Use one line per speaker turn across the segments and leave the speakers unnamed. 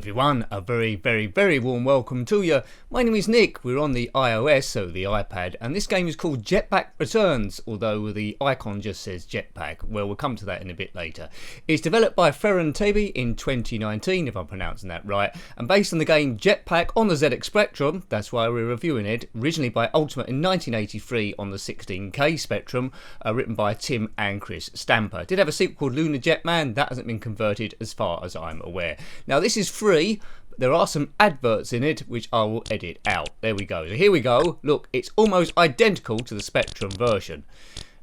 everyone, a very warm welcome to you. My name is Nick. We're on the iOS, so the iPad, and this game is called JetPac Returns, although the icon just says JetPac. Well, we'll come to that in a bit later. It's developed by Ferran Tebe in 2019, if I'm pronouncing that right, and based on the game JetPac on the ZXspectrum, that's why we're reviewing it, originally by Ultimate in 1983 on the 16K Spectrum, written by Tim and Chris Stamper. Did have a sequel called Lunar Jetman, that hasn't been converted as far as I'm aware. Now this is free. There are some adverts in it which I will edit out. There we go. So here we go. Look, it's almost identical to the Spectrum version.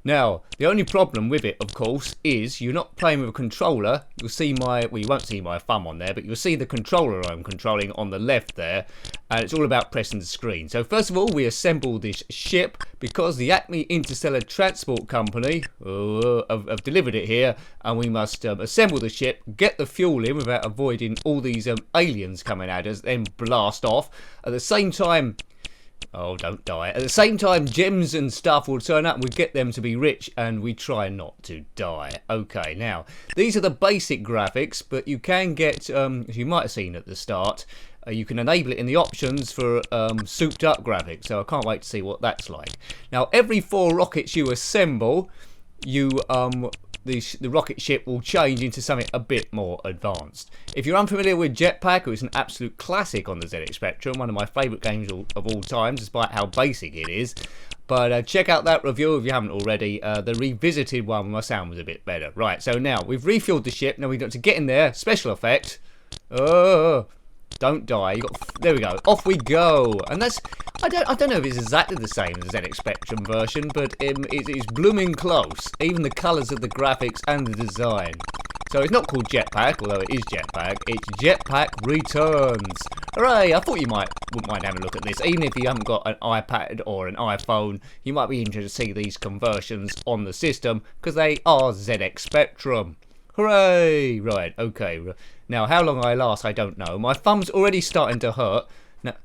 Now, the only problem with it, of course, is you're not playing with a controller. You'll see my, well, you won't see my thumb on there, but you'll see the controller I'm controlling on the left there, and it's all about pressing the screen. So first of all, we assemble this ship because the Acme Interstellar Transport Company have delivered it here, and we must assemble the ship, get the fuel in without avoiding all these aliens coming at us, then blast off. At the same time, oh, don't die. At the same time, gems and stuff will turn up and we get them to be rich and we try not to die. Okay, now, these are the basic graphics, but you can get, as you might have seen at the start, you can enable it in the options for souped up graphics, so I can't wait to see what that's like. Now, every 4 rockets you assemble, you the rocket ship will change into something a bit more advanced. If you're unfamiliar with JetPac, it's an absolute classic on the ZXspectrum, one of my favourite games of all time, despite how basic it is. But check out that review if you haven't already. The revisited one, my sound was a bit better. Right, so now we've refueled the ship. Now we've got to get in there. Special effect. Don't die. There we go. Off we go. And that's, I don't know if it's exactly the same as the ZXspectrum version, but it's blooming close. Even the colours of the graphics and the design. So it's not called JetPac, although it is JetPac. It's JetPac Returns. Hooray! I thought you wouldn't mind having a look at this. Even if you haven't got an iPad or an iPhone, you might be interested to see these conversions on the system, because they are ZXspectrum. Hooray! Right, okay. Now, how long I last, I don't know. My thumb's already starting to hurt. Now,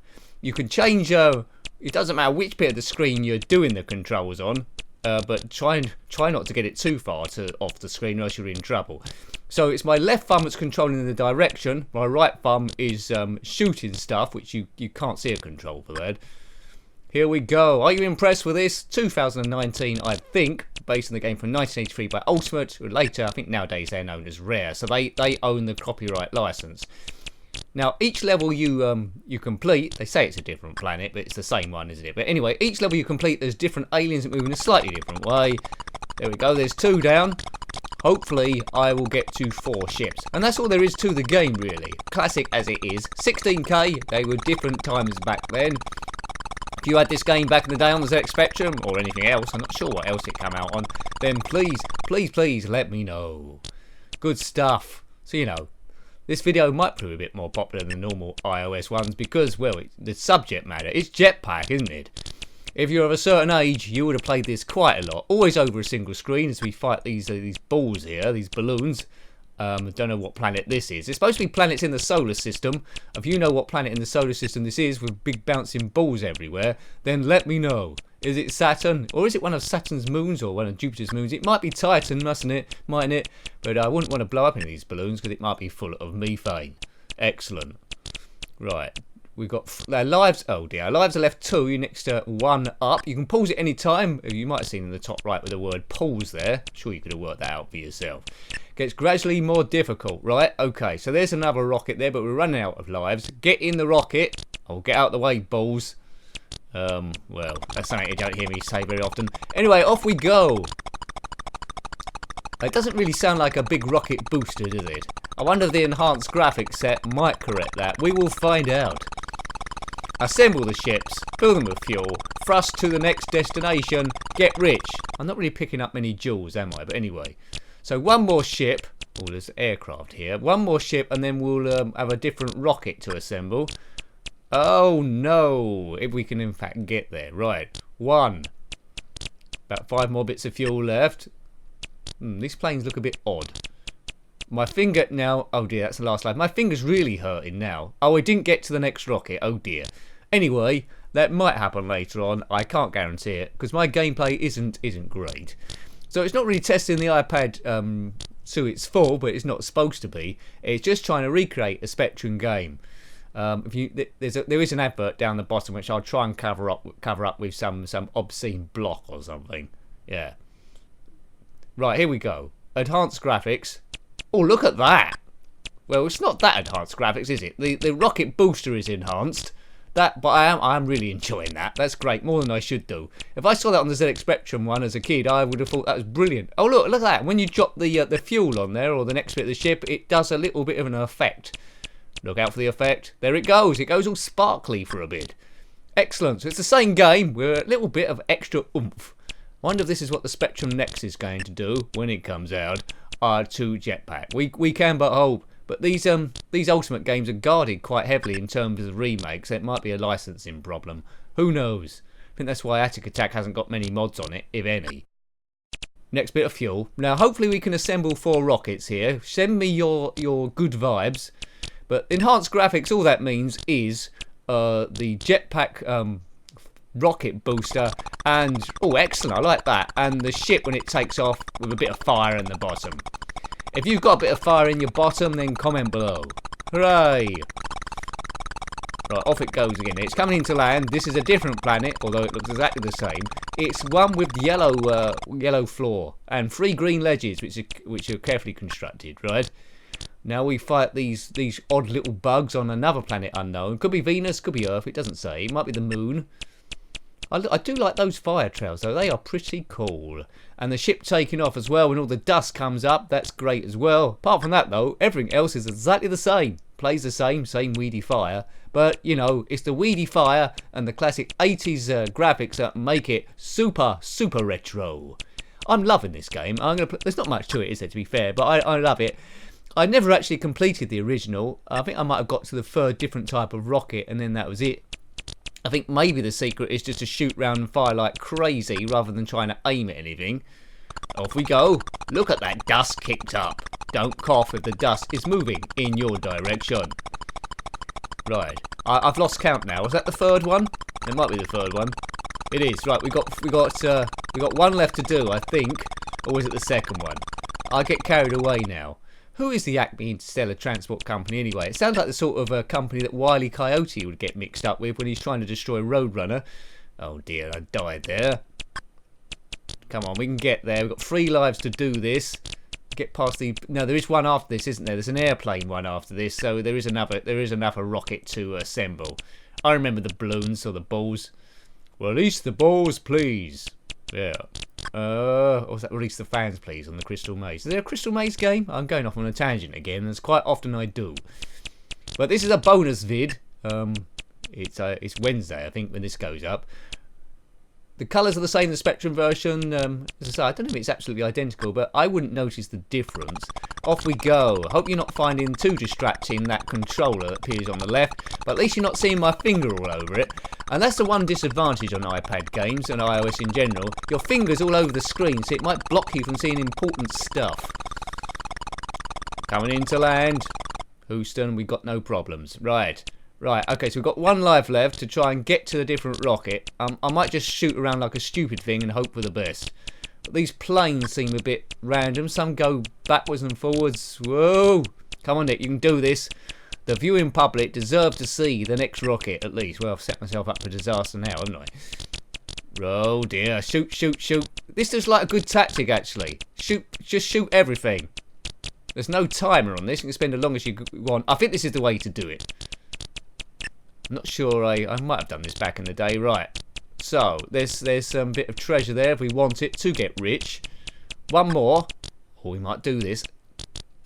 you can change, it doesn't matter which bit of the screen you're doing the controls on, but try not to get it too far off the screen or else you're in trouble. So it's my left thumb that's controlling the direction. My right thumb is shooting stuff, which you can't see a control for that. Here we go. Are you impressed with this? 2019, I think, based on the game from 1983 by Ultimate. Later, I think nowadays they're known as Rare, so they own the copyright license. Now, each level you complete, they say it's a different planet, but it's the same one, isn't it? But anyway, each level you complete, there's different aliens that move in a slightly different way. There we go. There's 2 down. Hopefully, I will get to 4 ships. And that's all there is to the game, really. Classic as it is. 16K, they were different times back then. If you had this game back in the day on the ZXspectrum, or anything else, I'm not sure what else it came out on, then please let me know. Good stuff. So, you know, this video might prove a bit more popular than normal iOS ones because, well, the subject matter, it's JetPac, isn't it? If you're of a certain age, you would have played this quite a lot. Always over a single screen as we fight these balls here, these balloons. I don't know what planet this is. It's supposed to be planets in the solar system. If you know what planet in the solar system this is with big bouncing balls everywhere, then let me know. Is it Saturn? Or is it one of Saturn's moons or one of Jupiter's moons? It might be Titan, mightn't it? But I wouldn't want to blow up any of these balloons because it might be full of methane. Excellent. Right. We've got their lives. Oh dear, our lives are left 2 next to 1 up. You can pause at any time. You might have seen in the top right with the word pause there. I'm sure you could have worked that out for yourself. Gets gradually more difficult, right? Okay, so there's another rocket there, but we're running out of lives. Get in the rocket. Oh, get out of the way, balls. Well, that's something you don't hear me say very often. Anyway, off we go. It doesn't really sound like a big rocket booster, does it? I wonder if the enhanced graphics set might correct that. We will find out. Assemble the ships, fill them with fuel, thrust to the next destination, get rich. I'm not really picking up many jewels, am I? But anyway. So one more ship. Oh, there's aircraft here. One more ship and then we'll have a different rocket to assemble. Oh no. If we can in fact get there. Right. 1. About 5 more bits of fuel left. These planes look a bit odd. My finger now. Oh dear, that's the last life. My finger's really hurting now. Oh, I didn't get to the next rocket. Oh dear. Anyway, that might happen later on. I can't guarantee it because my gameplay isn't great. So it's not really testing the iPad to its full, but it's not supposed to be. It's just trying to recreate a Spectrum game. There is an advert down the bottom which I'll try and cover up with some obscene block or something. Yeah. Right, here we go. Enhanced graphics. Oh, look at that. Well, it's not that enhanced graphics, is it? The rocket booster is enhanced. But I'm really enjoying that. That's great, more than I should do. If I saw that on the ZXspectrum one as a kid, I would have thought that was brilliant. Oh, look at that. When you drop the fuel on there, or the next bit of the ship, it does a little bit of an effect. Look out for the effect. There it goes. It goes all sparkly for a bit. Excellent. So it's the same game with a little bit of extra oomph. Wonder if this is what the Spectrum Next is going to do when it comes out to JetPac. We can but hope. But these Ultimate games are guarded quite heavily in terms of remakes. So it might be a licensing problem. Who knows? I think that's why Attic Attack hasn't got many mods on it, if any. Next bit of fuel. Now, hopefully we can assemble 4 rockets here. Send me your good vibes. But enhanced graphics, all that means is the JetPac rocket booster and... Oh, excellent, I like that. And the ship when it takes off with a bit of fire in the bottom. If you've got a bit of fire in your bottom, then comment below. Hooray! Right, off it goes again. It's coming into land. This is a different planet, although it looks exactly the same. It's one with yellow floor and 3 green ledges, which are carefully constructed, right? Now we fight these odd little bugs on another planet unknown. Could be Venus, could be Earth, it doesn't say. It might be the moon. I do like those fire trails though, they are pretty cool. And the ship taking off as well when all the dust comes up, that's great as well. Apart from that though, everything else is exactly the same. Plays the same weedy fire. But, you know, it's the weedy fire and the classic 80s graphics that make it super retro. I'm loving this game. There's not much to it, is there, to be fair, but I love it. I never actually completed the original. I think I might have got to the 3rd different type of rocket and then that was it. I think maybe the secret is just to shoot round and fire like crazy rather than trying to aim at anything. Off we go. Look at that dust kicked up. Don't cough if the dust is moving in your direction. Right. I've lost count now. Was that the 3rd one? It might be the 3rd one. It is. Right, we got one left to do, I think. Or was it the 2nd one? I get carried away now. Who is the Acme Interstellar Transport Company anyway? It sounds like the sort of company that Wile E. Coyote would get mixed up with when he's trying to destroy Roadrunner. Oh dear, I died there. Come on, we can get there. We've got 3 lives to do this. Get past the... No, there is one after this, isn't there? There's an airplane one after this, so there is another rocket to assemble. I remember the balloons or the balls. Release the balls, please. Yeah. Or was that release the fans, please, on the Crystal Maze? Is there a Crystal Maze game? I'm going off on a tangent again, as quite often I do. But this is a bonus vid. It's Wednesday, I think, when this goes up. The colours are the same as the Spectrum version. As I say, I don't know if it's absolutely identical, but I wouldn't notice the difference. Off we go. Hope you're not finding too distracting that controller that appears on the left, but at least you're not seeing my finger all over it. And that's the one disadvantage on iPad games and iOS in general. Your finger's all over the screen, so it might block you from seeing important stuff. Coming into land. Houston, we got no problems. Right, okay, so we've got 1 life left to try and get to the different rocket. I might just shoot around like a stupid thing and hope for the best. But these planes seem a bit random. Some go backwards and forwards. Whoa! Come on, Nick, you can do this. The viewing public deserve to see the next rocket, at least. Well, I've set myself up for disaster now, haven't I? Oh dear, shoot. This is like a good tactic, actually. Just shoot everything. There's no timer on this. You can spend as long as you want. I think this is the way to do it. I'm not sure, I might have done this back in the day. Right, so there's some bit of treasure there if we want it to get rich. 1 more. Oh, we might do this.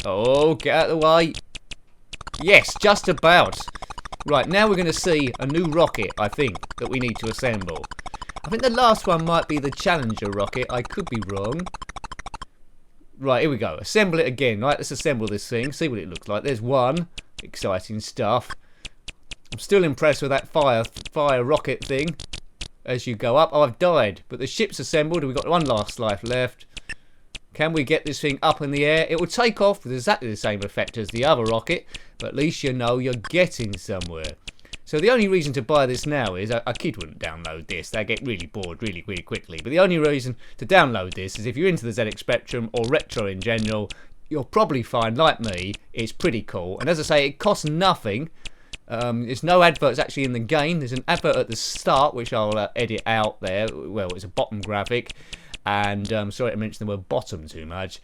Oh, get out of the way. Yes, just about. Right, now we're going to see a new rocket, I think, that we need to assemble. I think the last one might be the Challenger rocket. I could be wrong. Right, here we go. Assemble it again. Right, let's assemble this thing. See what it looks like. There's one. Exciting stuff. I'm still impressed with that fire rocket thing. As you go up. Oh, I've died. But the ship's assembled and we've got 1 last life left. Can we get this thing up in the air? It will take off with exactly the same effect as the other rocket. But at least you know you're getting somewhere. So the only reason to buy this now is a kid wouldn't download this. They get really bored really quickly. But the only reason to download this is if you're into the ZXspectrum or retro in general, you'll probably find, like me, it's pretty cool. And as I say, it costs nothing. There's no adverts actually in the game. There's an advert at the start, which I'll edit out there. Well, it's a bottom graphic. And sorry to mention the word bottom too much.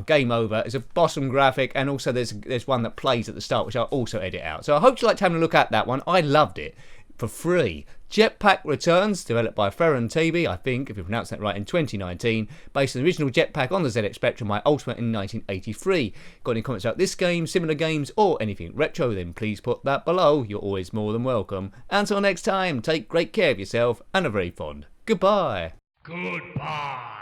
Game over. It's a bottom graphic, and also there's one that plays at the start, which I'll also edit out. So I hope you liked having a look at that one. I loved it. For free. JetPac Returns, developed by Ferran Tebe, I think, if you pronounce that right, in 2019, based on the original JetPac on the ZXspectrum, my Ultimate in 1983. Got any comments about this game, similar games, or anything retro, then please put that below. You're always more than welcome. Until next time, take great care of yourself, and a very fond goodbye.
Goodbye.